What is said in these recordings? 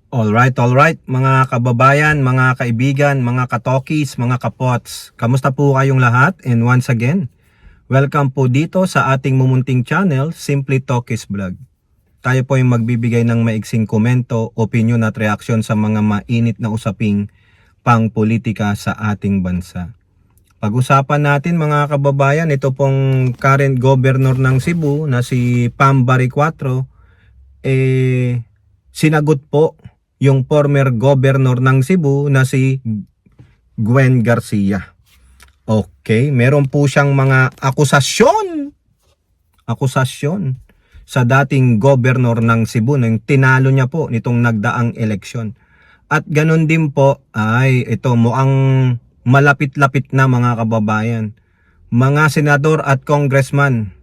Alright, mga kababayan, mga kaibigan, mga katokis, mga kapots. Kamusta po kayong lahat? And once again, welcome po dito sa ating mumunting channel, Simply Tokis Vlog. Tayo po yung magbibigay ng maiksing komento, opinion at reaksyon sa mga mainit na usaping pang-politika sa ating bansa. Pag-usapan natin mga kababayan, ito pong current governor ng Cebu na si Pam Baricuatro, sinagot po yung former governor ng Cebu na si Gwen Garcia. Okay, meron po siyang mga akusasyon sa dating governor ng Cebu nang tinalo niya po nitong nagdaang eleksyon. At ganun din po ay ito mukhang malapit-lapit na mga kababayan. Mga senador at congressman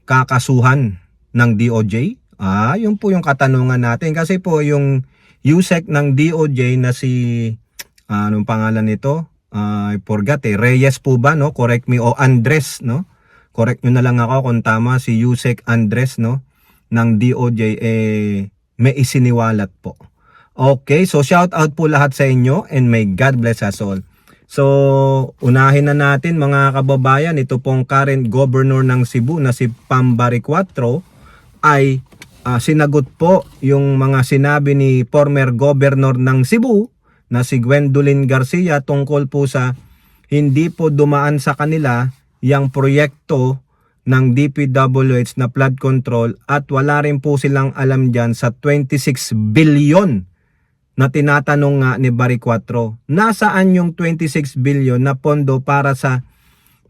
kakasuhan ng DOJ. Yun po yung katanungan natin kasi po yung USEC ng DOJ na si anong pangalan nito? I forgot Reyes po ba, no? Correct me, o Andres, no? Correct nyo na lang ako kung tama, si USEC Andres, no? Ng DOJ may isiniwalat po. Okay, so shout out po lahat sa inyo and may God bless us all. So, unahin na natin mga kababayan, ito pong current governor ng Cebu na si Pam Baricuatro ay sinagot po yung mga sinabi ni former governor ng Cebu na si Gwendolyn Garcia tungkol po sa hindi po dumaan sa kanila yung proyekto ng DPWH na flood control at wala rin po silang alam dyan sa 26 billion na tinatanong nga ni Baricuatro. Nasaan yung 26 billion na pondo para sa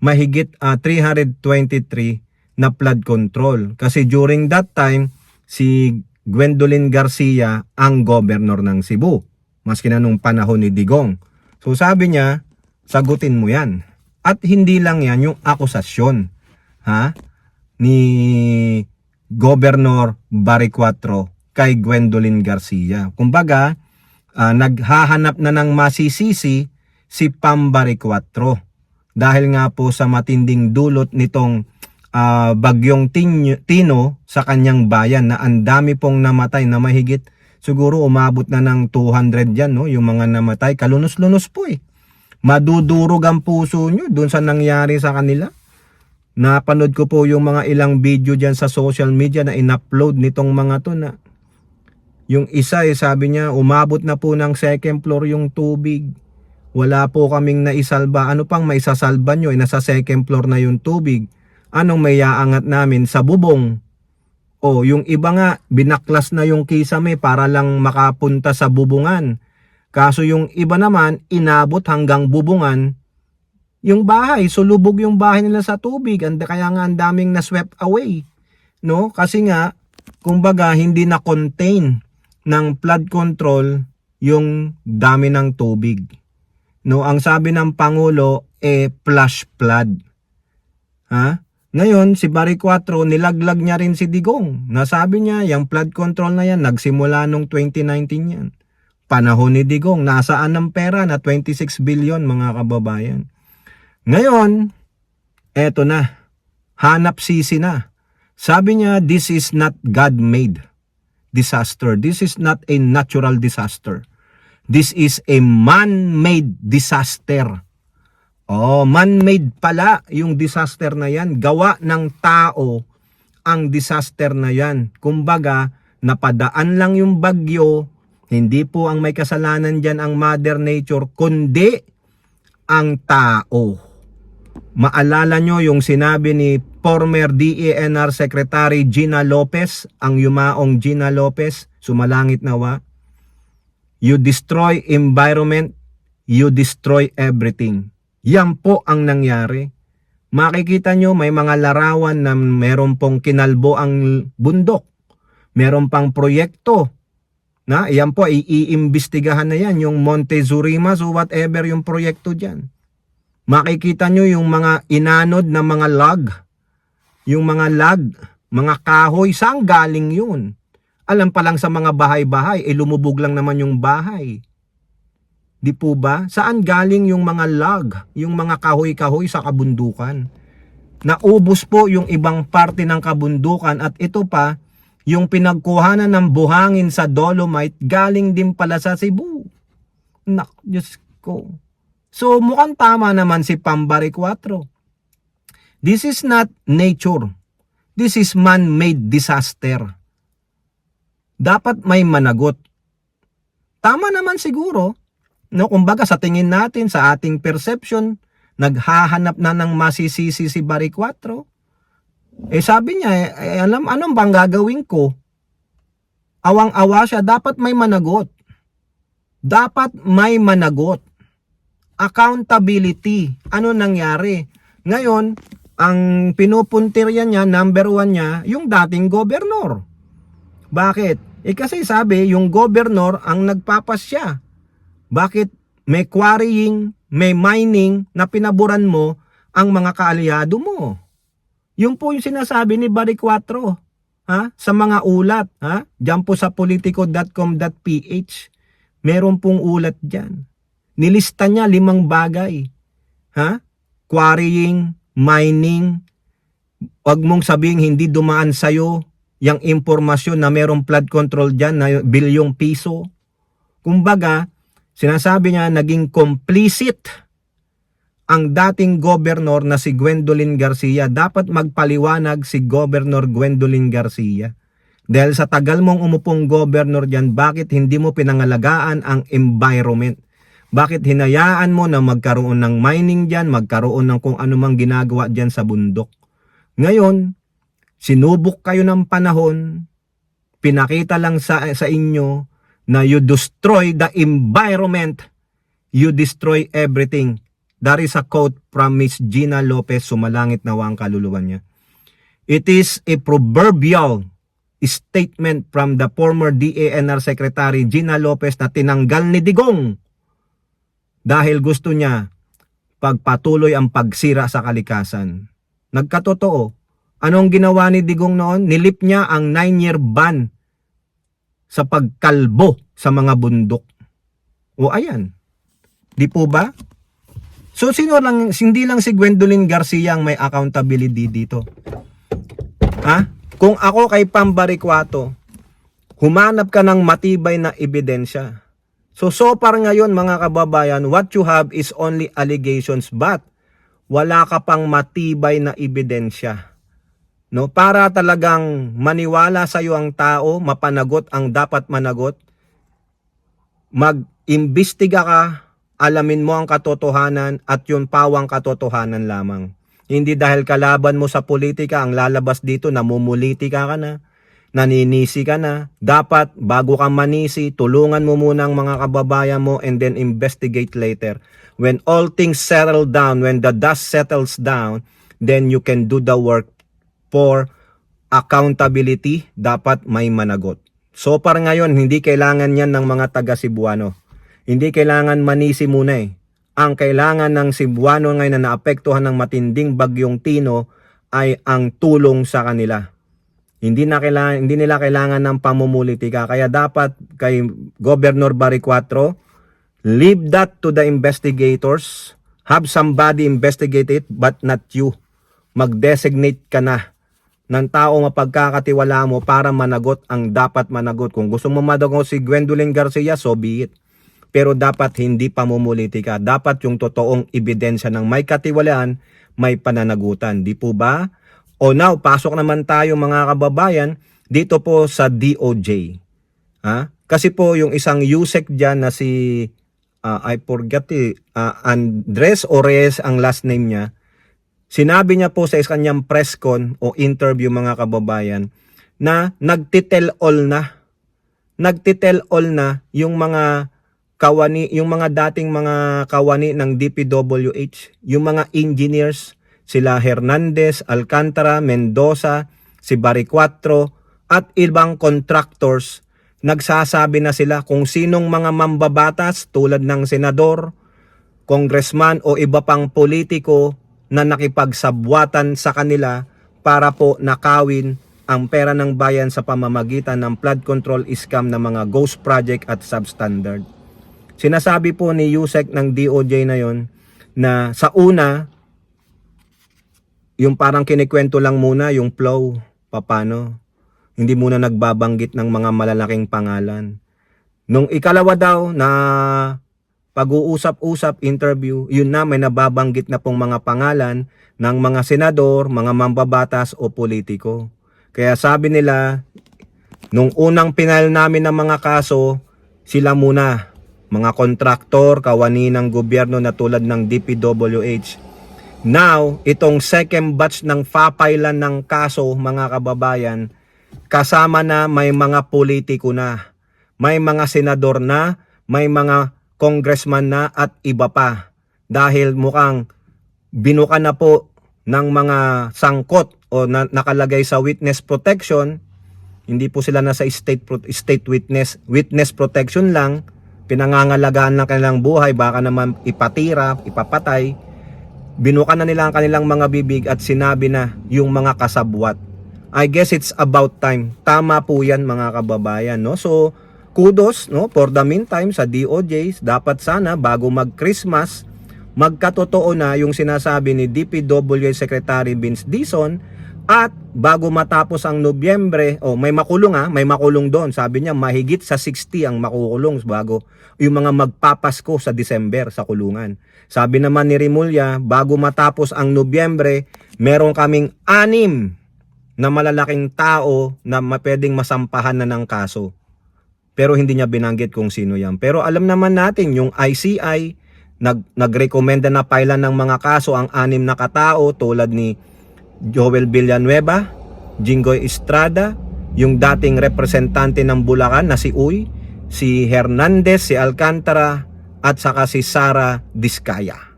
mahigit 323 na flood control? Kasi during that time, si Gwendolyn Garcia ang governor ng Cebu. Maski na nung panahon ni Digong. So sabi niya, sagutin mo yan. At hindi lang yan yung akusasyon ni Governor Baricuatro kay Gwendolyn Garcia. Kumbaga, naghahanap na ng masisisi si Pam Baricuatro. Dahil nga po sa matinding dulot nitong bagyong Tino sa kanyang bayan na ang dami pong namatay na mahigit siguro umabot na ng 200 yan, no? Yung mga namatay, kalunos-lunos po madudurog ang puso nyo dun sa nangyari sa kanila. Napanood ko po yung mga ilang video dyan sa social media na in-upload nitong mga to na yung isa sabi niya umabot na po ng second floor yung tubig. Wala po kaming naisalba. Ano pang maisasalba nyo? Nasa second floor na yung tubig. Anong may aangat namin sa bubong? O yung iba nga, binaklas na yung kisame para lang makapunta sa bubungan. Kaso yung iba naman, inabot hanggang bubungan. Yung bahay, sulubog yung bahay nila sa tubig. Kaya nga ang daming na-swept away. No? Kasi nga, kumbaga, hindi na-contain ng flood control yung dami ng tubig. No? Ang sabi ng Pangulo, flash flood. Ngayon, si Baricuatro, nilaglag niya rin si Digong. Nasabi niya, yung flood control na yan, nagsimula nung 2019 yan. Panahon ni Digong, nasaan ng pera na 26 billion mga kababayan. Ngayon, eto na, hanap sisi na. Sabi niya, this is not God-made disaster. This is not a natural disaster. This is a man-made disaster. Man-made pala yung disaster na yan. Gawa ng tao ang disaster na yan. Kumbaga, napadaan lang yung bagyo. Hindi po ang may kasalanan dyan ang Mother Nature, kundi ang tao. Maalala nyo yung sinabi ni former DENR Secretary Gina Lopez, ang yumaong Gina Lopez, sumalangit nawa. You destroy environment, you destroy everything. Yan po ang nangyari. Makikita nyo may mga larawan na meron pong kinalbo ang bundok. Meron pang proyekto. Yan po, iimbestigahan na yan. Yung Montezurimas o whatever yung proyekto dyan. Makikita nyo yung mga inanod na mga log. Yung mga log, mga kahoy, saan galing yun? Alam pa lang sa mga bahay-bahay, lumubog lang naman yung bahay. Di po ba? Saan galing yung mga log, yung mga kahoy-kahoy sa kabundukan? Naubos po yung ibang parte ng kabundukan at ito pa, Yung pinagkuhanan ng buhangin sa Dolomite galing din pala sa Cebu. Nak, Diyos ko. So mukhang tama naman si Pambari 4. This is not nature. This is man-made disaster. Dapat may managot. Tama naman siguro. No, kumbaga sa tingin natin, sa ating perception, naghahanap na ng masisisi si Bari 4. Sabi niya, anong bang gagawin ko? Awang-awa siya, dapat may managot. Dapat may managot. Accountability. Ano nangyari? Ngayon, ang pinupuntirya niya, number 1 niya, yung dating gobernador. Bakit? Kasi sabi, yung gobernador ang nagpapasya. Bakit? May quarrying, may mining na pinaburan mo ang mga kaalyado mo. Yung po yung sinasabi ni Bari 4, sa mga ulat, Diyan po sa politico.com.ph, meron pong ulat diyan. Nilista niya 5 bagay. Quarrying, mining, wag mong sabing hindi dumaan sa'yo yung impormasyon na merong flood control diyan na bilyong piso. Kumbaga, sinasabi niya naging complicit ang dating gobernador na si Gwendolyn Garcia. Dapat magpaliwanag si Governor Gwendolyn Garcia. Dahil sa tagal mong umupong gobernador dyan, bakit hindi mo pinangalagaan ang environment? Bakit hinayaan mo na magkaroon ng mining dyan, magkaroon ng kung anumang ginagawa dyan sa bundok? Ngayon, sinubok kayo ng panahon, pinakita lang sa inyo na you destroy the environment, you destroy everything. That is a quote from Miss Gina Lopez, sumalangit nawa ang kaluluwa niya. It is a proverbial statement from the former DANR Secretary Gina Lopez na tinanggal ni Digong dahil gusto niya pagpatuloy ang pagsira sa kalikasan. Nagkatotoo. Anong ginawa ni Digong noon? Nilip niya ang 9-year ban sa pagkalbo sa mga bundok. O ayan. Di po ba? So hindi lang si Gwendolyn Garcia ang may accountability dito. Kung ako kay Pambari 4, humanap ka ng matibay na ebidensya. So far ngayon mga kababayan, what you have is only allegations but wala ka pang matibay na ebidensya. No, para talagang maniwala sa iyo ang tao, mapanagot ang dapat managot. Mag-imbestiga ka, alamin mo ang katotohanan at yun pawang katotohanan lamang. Hindi dahil kalaban mo sa politika ang lalabas dito, namumulitika ka na, naninisi ka na. Dapat bago ka manisi, tulungan mo muna ang mga kababayan mo and then investigate later. When all things settle down, when the dust settles down, then you can do the work for accountability. Dapat may managot. So far ngayon, hindi kailangan yan ng mga taga Cebuano. Hindi kailangan manisi muna Ang kailangan ng Cebuano ngayon na naapektuhan ng matinding bagyong Tino ay ang tulong sa kanila. Hindi nila kailangan ng pamumulitika. Kaya dapat kay Governor Bari 4, leave that to the investigators. Have somebody investigate it but not you. Mag-designate ka na ng tao mapagkakatiwala mo para managot ang dapat managot. Kung gusto mo managot si Gwendolyn Garcia, so be it. Pero dapat hindi pamumulitika. Dapat yung totoong ebidensya ng may katiwalaan, may pananagutan. Di po ba? O now, pasok naman tayo mga kababayan dito po sa DOJ. Kasi po yung isang USEC dyan na si, I forget Andres Orez ang last name niya. Sinabi niya po sa kanyang press con o interview mga kababayan na nagtitel all na yung mga kawani, yung mga dating mga kawani ng DPWH, yung mga engineers, sila Hernandez, Alcantara, Mendoza, si Bari 4 at ibang contractors, nagsasabi na sila kung sinong mga mambabatas tulad ng senador, congressman o iba pang politiko na nakipagsabwatan sa kanila para po nakawin ang pera ng bayan sa pamamagitan ng flood control scam ng mga ghost project at substandard. Sinasabi po ni USEC ng DOJ na yon na sa una, yung parang kinikwento lang muna yung flow, papano. Hindi muna nagbabanggit ng mga malalaking pangalan. Nung ikalawa daw na pag-uusap-usap, interview, yun na may nababanggit na pong mga pangalan ng mga senador, mga mambabatas o politiko. Kaya sabi nila, nung unang pinal namin ng mga kaso, sila muna, mga kontraktor, kawani ng gobyerno na tulad ng DPWH. Now, itong second batch ng papailan ng kaso, mga kababayan, kasama na may mga politiko na, may mga senador na, may mga congressman na at iba pa. Dahil mukhang binuka na po ng mga sangkot o nakalagay sa witness protection. Hindi po sila nasa state witness protection lang, pinangangalagaan ng kanilang buhay, baka naman ipatira, ipapatay. Binuka na nila ang kanilang mga bibig at sinabi na yung mga kasabwat. I guess it's about time. Tama po yan, mga kababayan, no? So kudos, no, for the meantime sa DOJ, dapat sana bago mag-Christmas magkatotoo na yung sinasabi ni DPWH Secretary Vince Dizon. At bago matapos ang Nobyembre, may makulong may makulong doon. Sabi niya mahigit sa 60 ang makukulong bago yung mga magpapasko sa December sa kulungan. Sabi naman ni Rimulya, bago matapos ang Nobyembre, meron kaming 6 na malalaking tao na pwedeng masampahan na ng kaso. Pero hindi niya binanggit kung sino yan. Pero alam naman natin yung ICI nagrekomenda na pailan ng mga kaso ang 6 na katao tulad ni Joel Villanueva, Jinggoy Estrada, yung dating representante ng Bulacan na si Uy, si Hernandez, si Alcantara, at saka si Sara Diskaya.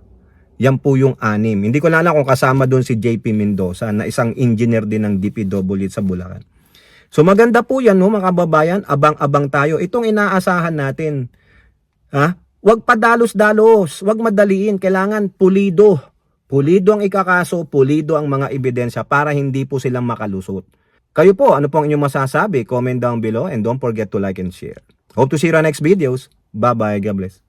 Yan po yung 6. Hindi ko na alam kung kasama doon si JP Mendoza na isang engineer din ng DPWH sa Bulacan. So maganda po yan, no, mga kababayan. Abang-abang tayo. Itong inaasahan natin. Huwag padalos-dalos, huwag madaliin. Kailangan pulido. Pulido ang ikakaso, pulido ang mga ebidensya para hindi po silang makalusot. Kayo po, ano po ang inyong masasabi? Comment down below and don't forget to like and share. Hope to see you on next videos. Bye-bye. God bless.